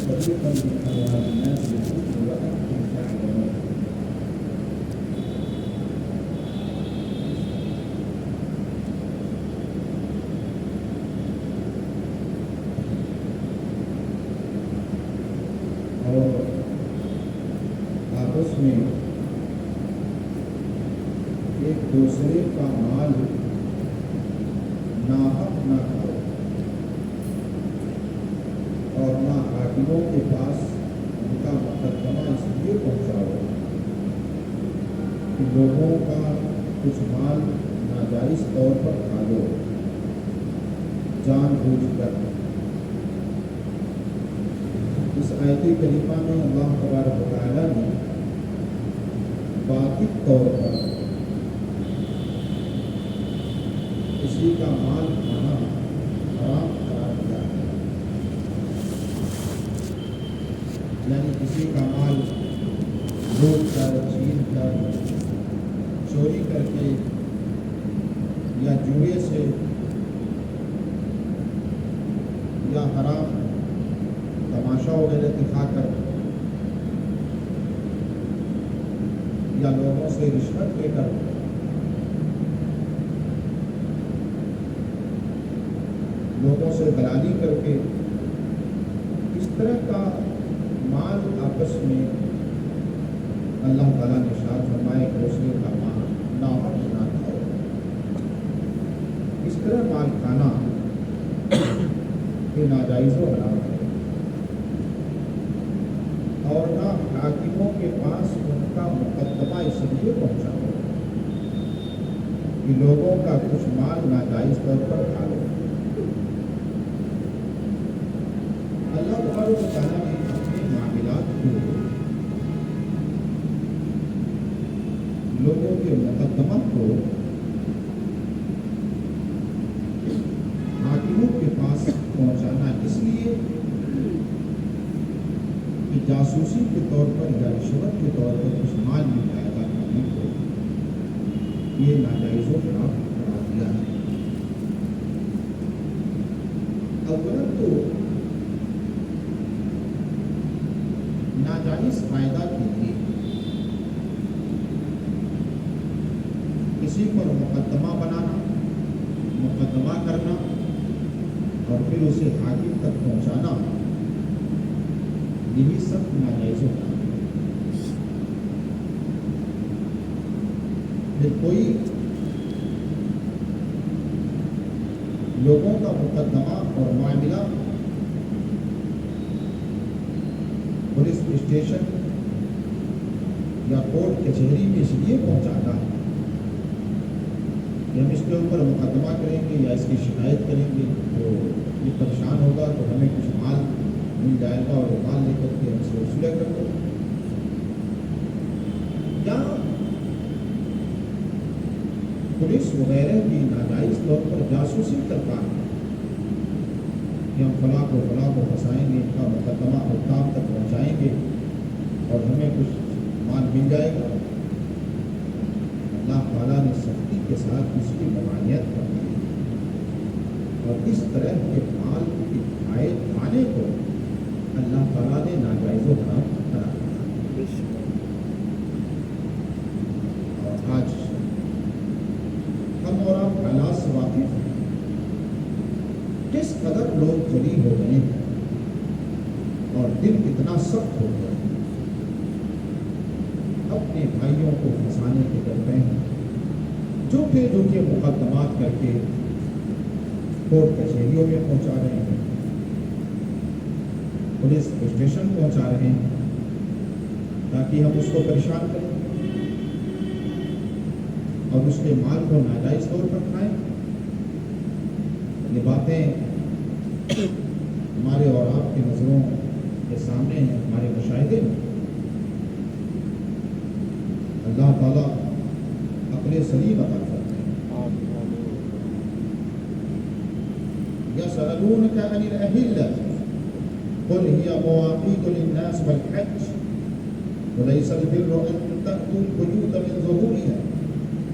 فريقا من أموال الناس بالإثم وأنتم تعلمون. اور آپس میں ایک دوسرے کا مال ناحق نہ کھاؤ اور نہ حاکموں کے پاس ان کا مقدمہ اس لیے پہنچاؤ کہ لوگوں کا کچھ مال ناجائز طور پر کھا لو جان بوجھ کر۔ اس آیت کریمہ میں اللہ تبارک و تعالیٰ نے واقعی طور پر کسی کا مال کھانا حرام قرار دیا ہے، یعنی کسی کا مال لوٹ کر، چھین کر، چوری کر کے یا جوئے سے یا حرام تماشا وغیرہ دکھا کر یا لوگوں سے رشوت لے کر لوگوں سے دلالی کر کے اس طرح کا مال آپس میں اللہ تعالیٰ نے ارشاد فرمایا کہ دوسرے کا مال ناحق نہ کھاؤ۔ اس طرح مال کھانا یہ ناجائز و حرام ہے، اور نہ حاکموں کے پاس ان کا مقدمہ اس لیے پہنچاؤ کہ لوگوں کا کچھ مال ناجائز طور پر کھا لو۔ اللہ تبارک و تعالیٰ نے اپنے معاملات کو لوگوں کے مقدمہ کو حاکموں کے پاس پہنچانا اس لیے کہ جاسوسی کے طور پر یا رشوت کے طور پر کچھ مال مل جائے گا کھانے کو، یہ ناجائز و حرام قرار دیا ہے۔ اولا تو ناجائز فائدہ کے لیے کسی پر مقدمہ بنانا، مقدمہ کرنا اور پھر اسے حاکم تک پہنچانا، یہی سب ناجائز ہوتا ہے۔ کوئی لوگوں کا مقدمہ اور معاملہ پولیس اسٹیشن یا کورٹ کچہری میں اس لیے پہنچاتا ہے کہ ہم اس کے اوپر مقدمہ کریں گے یا اس کی شکایت کریں گے تو یہ پریشان ہوگا تو ہمیں کچھ مال مل جائے گا اور مال لے کر کے ہم سے وصولہ کر دو، یا پولیس وغیرہ کی ناجائز طور پر جاسوسی کرتا ہے کہ ہم فلاں کو پھنسائیں گے، ان کا مقدمہ حکام تک پہنچائیں گے اور ہمیں کچھ مال مل جائے گا۔ اللہ تعالیٰ نے سختی کے ساتھ اس کی ممانعت کر دی اور اس طرح کے مال کے کھانے کو اللہ تعالیٰ نے ناجائز و حرام قرار دیا۔ اور آج ہم اور آپ حالات سے واقف ہیں، کس قدر لوگ جلی ہو گئے ہیں اور دل اتنا سخت ہو گیا ہے، اپنے بھائیوں کو پھنسانے کے ڈرتے ہیں، جھوٹے مقدمات کر کے کورٹ کچہریوں میں پہنچا رہے ہیں، پولیس اسٹیشن پہنچا رہے ہیں تاکہ ہم اس کو پریشان کریں اور اس کے مال کو ناجائز طور پر کھائیں۔ یہ باتیں ہمارے اور آپ کی نظروں کے سامنے ہیں، ہمارے مشاہدے میں۔ اللہ تعالیٰ عقل سلیم عطا فرمائے۔ يسألونك عن الأهلة قل هي مواقيت للناس والحج وليس البر أن تأتوا البيوت من ظهورها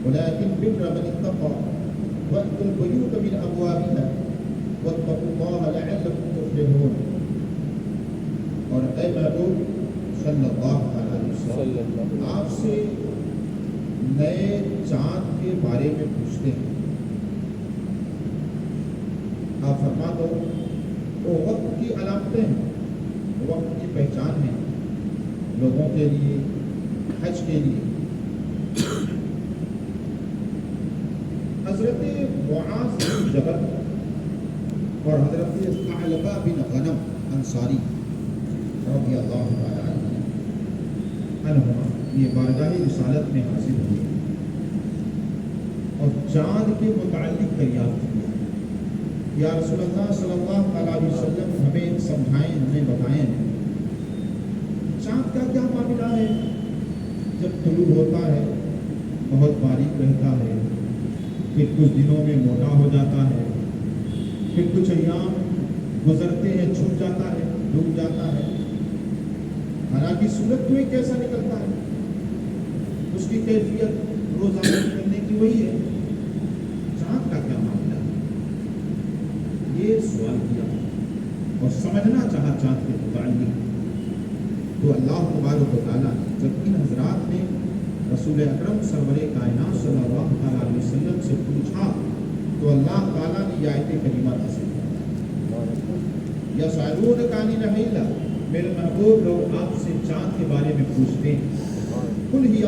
ولكن بر من اتقى وأتوا البيوت من أبوابها واتقوا الله لعلكم تفلحون۔ اور اے محبوب صلی اللہ علیہ وسلم آپ سے نئے چاند کے بارے میں پوچھتے ہیں، آپ فرما دو وہ وقت کی علامتیں ہیں، وقت کی پہچان ہے لوگوں کے لیے، حج کے لیے۔ حضرت معاذ بن جبل اور حضرت ثعلبہ بن غنم انصاری رضی اللہ تعالیٰ عنہما یہ بارگاہ رسالت میں حاضر ہوئے اور چاند کے متعلق دریافت کیا، یا رسول اللہ صلی اللہ علیہ وسلم ہمیں سمجھائیں، ہمیں بتائیں چاند کا کیا معاملہ ہے؟ جب طلوع ہوتا ہے بہت باریک رہتا ہے، پھر کچھ دنوں میں موٹا ہو جاتا ہے، پھر کچھ ایام گزرتے ہیں چھپ جاتا ہے، ڈوب جاتا ہے، حالانکہ صورت تو ایک کیسا نکلتا ہے، اس کی کیفیت روزانہ نکلنے کی وہی ہے، چاند کا کیا معاملہ ہے؟ یہ سوال کیا اور سمجھنا چاہا چاند کے متعلق، تو اللہ تبارک و تعالیٰ جب ان حضرات نے رسول اکرم سرور کائنات صلی اللہ علیہ وسلم سے پوچھا تو اللہ تعالیٰ نے یہ آیت کریمہ نازل کی، یسألونک عن الحلہ، میرے محبوب لوگ آپ سے چاند کے بارے میں پوچھتے ہیں، قل ہی،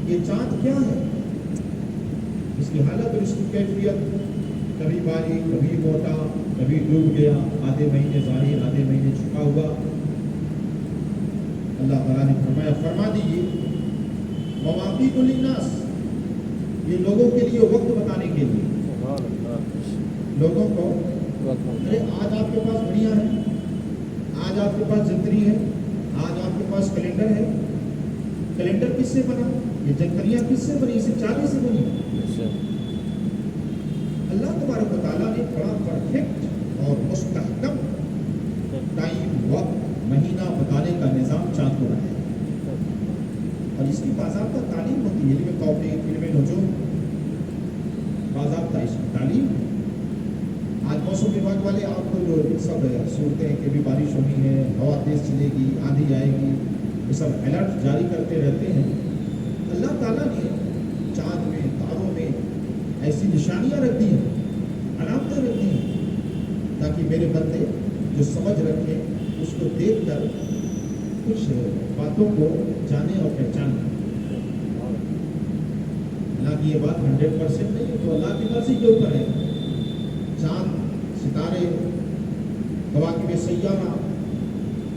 یہ چاند کیا ہے، اس کی حالت اور اس کی کیفیت، کبھی باریک، کبھی موٹا، کبھی ڈوب گیا، آدھے مہینے ظاہر، آدھے مہینے چھپا ہوا۔ اللہ تعالیٰ نے فرمایا فرما دیجیے مواقیت للناس، یہ لوگوں کے لیے وقت بتانے کے لیے، لوگوں کو ارے آج آپ کے پاس گھڑیاں ہیں، آج آپ کے پاس جنتری ہے، آج آپ کے پاس کیلنڈر ہے، کیلنڈر کس سے بنا؟ یہ جنتریاں کس سے بنی؟ اسے چاندی سے بنی۔ اللہ تبارک و تعالیٰ نے بڑا پرفیکٹ اور مستحکم ٹائم، وقت، مہینہ بتانے کا نظام چاند کو بنایا، اور اس کی باضابطہ تعلیم ہوتی ہے، علم توقیت، علم نجوم، باضابطہ اس کی تعلیم ہے۔ آج موسم وبھاگ والے آپ کو جو سب سنتے ہیں کہ بھی بارش ہونی ہے، ہوا تیز چلے گی، آندھی آئے گی، یہ سب الرٹ جاری کرتے رہتے ہیں۔ اللہ تعالیٰ نے چاند میں، تاروں میں ایسی نشانیاں رکھ دی ہیں، علامتیں رکھ دی ہیں، تاکہ میرے بندے جو سمجھ رکھیں اس کو دیکھ کر کچھ باتوں کو جانے اور پہچانے۔ حالانکہ یہ بات 100% نہیں ہے، تو اللہ کی مرضی کے اوپر ہے۔ چاند، ستارے، کواکب سیارہ،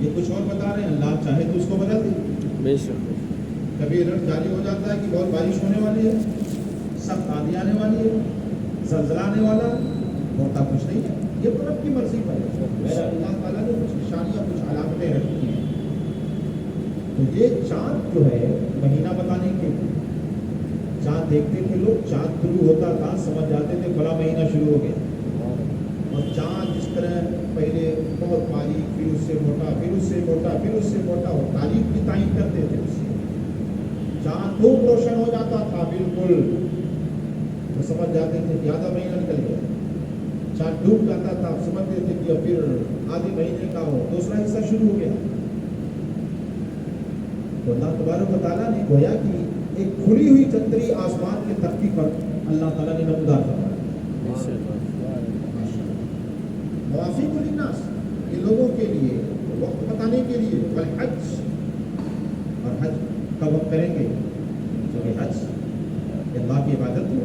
یہ کچھ اور بتا رہے ہیں، اللہ چاہے تو اس کو بدل دے۔ بے شک کبھی الرٹ جاری ہو جاتا ہے کہ بہت بارش ہونے والی ہے، سخت آندھی آنے والی ہے، زلزلہ آنے والا ہے، ہوتا کچھ نہیں ہے، یہ تو رب کی مرضی پر ہے۔ میرا اللہ تعالیٰ نے کچھ نشانیاں، کچھ علامتیں رکھی ہیں۔ تو یہ چاند جو ہے مہینہ بتانے کے لیے، چاند دیکھتے تھے لوگ، چاند شروع ہوتا تھا سمجھ جاتے تھے بڑا مہینہ شروع ہو گیا، اور چاند جس طرح پہلے بہت باریک، پھر اس سے موٹا، پھر اس سے موٹا، پھر اس سے موٹا، اور تاریخ کی تعین کرتے تھے اس سے۔ چاند خوب روشن ہو جاتا تھا بالکل، تو سمجھ جاتے تھے کہ آدھا مہینہ نکل گیا۔ چاند ڈوب جاتا تھا، سمجھتے تھے کہ پھر آدھے مہینے کا ہو دوسرا حصہ شروع ہو گیا۔ تو اللہ تبارک و تعالیٰ نے گویا کہ ایک کھلی ہوئی چتری آسمان کے تختی پر اللہ تعالیٰ نے نمودار کروایا۔ مواقیت للناس، یہ لوگوں کے لیے وقت بتانے کے لیے، والحج، اور حج کب ہم کریں گے؟ جب حج اللہ کی عبادت ہے،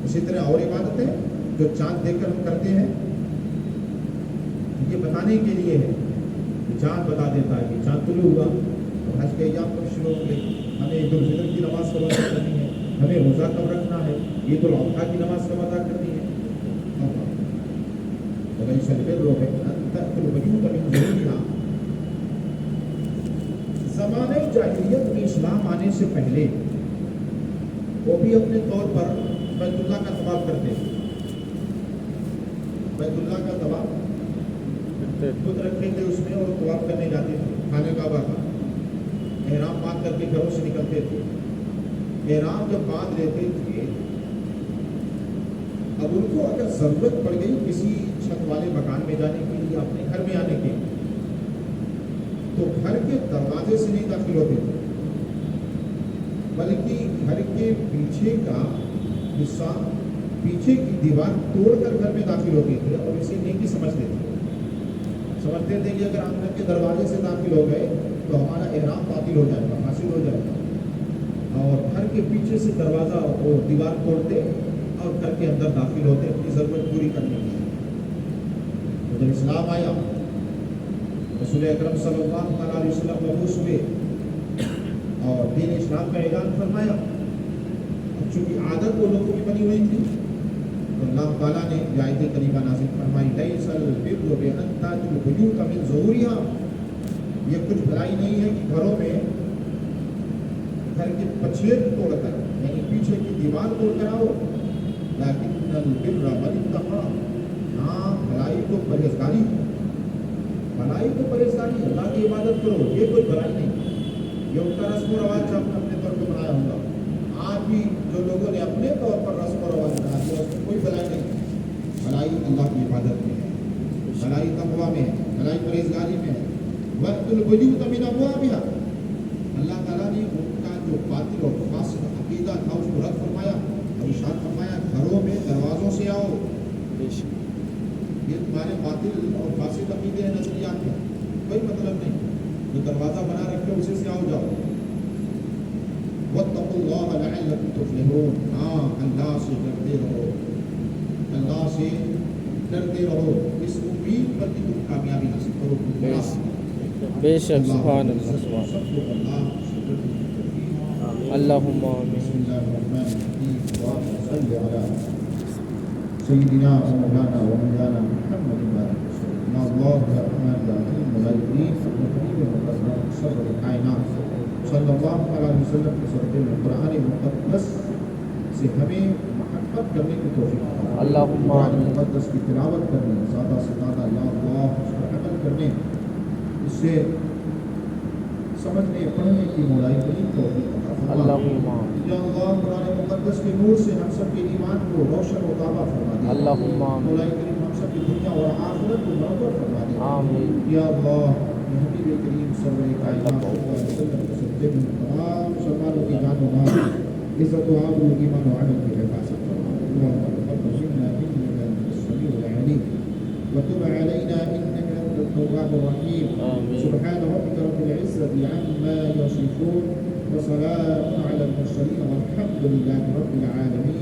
اسی طرح اور عبادتیں جو چاند دیکھ کر ہم کرتے ہیں، یہ بتانے کے لیے ہے کہ چاند بتا دیتا ہے کہ چاند طلوع ہوا، اور حج کے ایام کب شروع ہوں گے، ہمیں عید الفطر کی نماز کب ادا کرنی ہے، ہمیں روزہ کب رکھنا ہے، عید الاضحیٰ کی نماز کب ادا کرنی ہے۔ وَلَيْسَ الْبِرُّ بِأَن تَأْتُوا الْبُيُوتَ مِنْ ظُهُورِهَا، زمانۂ جاہلیت میں اسلام آنے سے پہلے وہ بھی اپنے طور پر بیت اللہ کا طواف کرتے تھے، بیت اللہ کا طواف خود رکھتے تھے اس میں، اور طواف کرنے جاتے تھے خانہ کعبہ کا، احرام باندھ کر کے گھروں سے نکلتے تھے۔ احرام جب باندھ لیتے تھے، اب ان کو اگر ضرورت پڑ گئی کسی چھت والے مکان میں جانے کے لیے، اپنے گھر میں آنے کے، تو گھر کے دروازے سے نہیں داخل ہوتے تھے، بلکہ گھر کے پیچھے کا حصہ، پیچھے کی دیوار توڑ کر گھر میں داخل ہوتے تھے اور اسے نیکی سمجھتے تھے کہ اگر ہم گھر کے دروازے سے داخل ہو گئے تو ہمارا احرام باطل ہو جائے گا، حاصل ہو جائے گا، اور گھر کے پیچھے سے دروازہ وہ دیوار توڑتے اور گھر کے اندر داخل ہوتے اپنی ضرورت پوری کرنے کے لیے۔ تو جب اسلام آیا، رسول اکرم صلی اللہ تعالیٰ علیہ وسلم مبعوث ہوئے اور دین اسلام کا اعلان فرمایا، اور چونکہ عادت وہ لوگوں کی بنی ہوئی تھی تو اللہ تعالیٰ نے آیت کریمہ نازل فرمائی، لیس البر بأن تأتوا البیوت من ظہورها، یہ کچھ بھلائی نہیں ہے کہ گھروں میں گھر کے پچھیر توڑ کر، یعنی پیچھے کی دیوار توڑ کر آؤ، لیکن البر من اتقى، ہاں بھلائی تو پرہیزگاری، بھلائی تو پرہیزگاری، اللہ کی عبادت کرو، یہ کوئی بھلائی نہیں، یہ ان کا رسم و رواج اپنے طور پہ بنایا ہوگا۔ آج بھی جو لوگوں نے اپنے طور پر رسم و رواج بنا دیا، اس میں کوئی بھلائی نہیں، بھلائی اللہ کی عبادت میں ہے، بھلائی تقویٰ میں ہے، بھلائی پرہیزگاری میں ہے۔ وَأْتُوا الْبُيُوتَ مِنْ أَبْوَابِهَا، اللہ تعالیٰ نے ان کا جو باطل اور فاسد عقیدہ تھا اس کو رد فرمایا اور ارشاد فرمایا گھروں میں دروازوں سے آؤ، یہ تمہارے باطل اور فاسد عقیدے نظریات ہیں، کوئی مطلب نہیں، جو دروازہ بنا رکھے اسے سے آؤ جاؤ۔ وَاتَّقُوا اللَّهَ لَعَلَّكُمْ تُفْلِحُونَ، ہاں اللہ سے ڈرتے رہو، اللہ سے ڈرتے رہو، اس امید پر کہ تم کامیابی حاصل کرو۔ بے شک، سبحان اللہ، سبحان اللہ۔ اللہم آمین۔ بسم اللہ الرحمن الرحیم، اللہم صل علی سیدنا و مولانا و مولانا محمد یا اللہ یا رحمن الرحیم ملائکین الحبیب المقدم صدر کائنات صلی اللہ علیہ وسلم کے صدقے میں قرآن مقدس سے ہمیں محبت کرنے کی توفیق عطا فرما۔ اللہم قرآن آمین۔ مقدس کی تلاوت کرنے، زیادہ سے زیادہ یا اللہ اس پر عمل کرنے، اس سے سمجھنے پڑھنے کی مولائی کریم توفیق عطا فرما۔ اللہم آمین۔ یا اللہ قرآن مقدس کے نور سے ہم سب کے ایمان کو روشن و تابہ فرما دے۔ اللہم آمین۔ مولائی کریم ہم سب کی دنیا اور آخرت کو منور فرما دے۔ آمین۔ یا اللہ حبیب کریم صلی اللہ علیہ وسلم کے صدقے میں تمام مسلمانوں کی جان و مال، عزت و آبرو، ایمان و عمل کی حفاظت فرما۔ اللہم تقبل منا انک انت السمیع العلیم وتب علینا انک انت التواب الرحیم۔ آمین۔ سبحان ربک رب العزة عما یصفون وسلام علی المرسلین والحمد للہ رب العالمین۔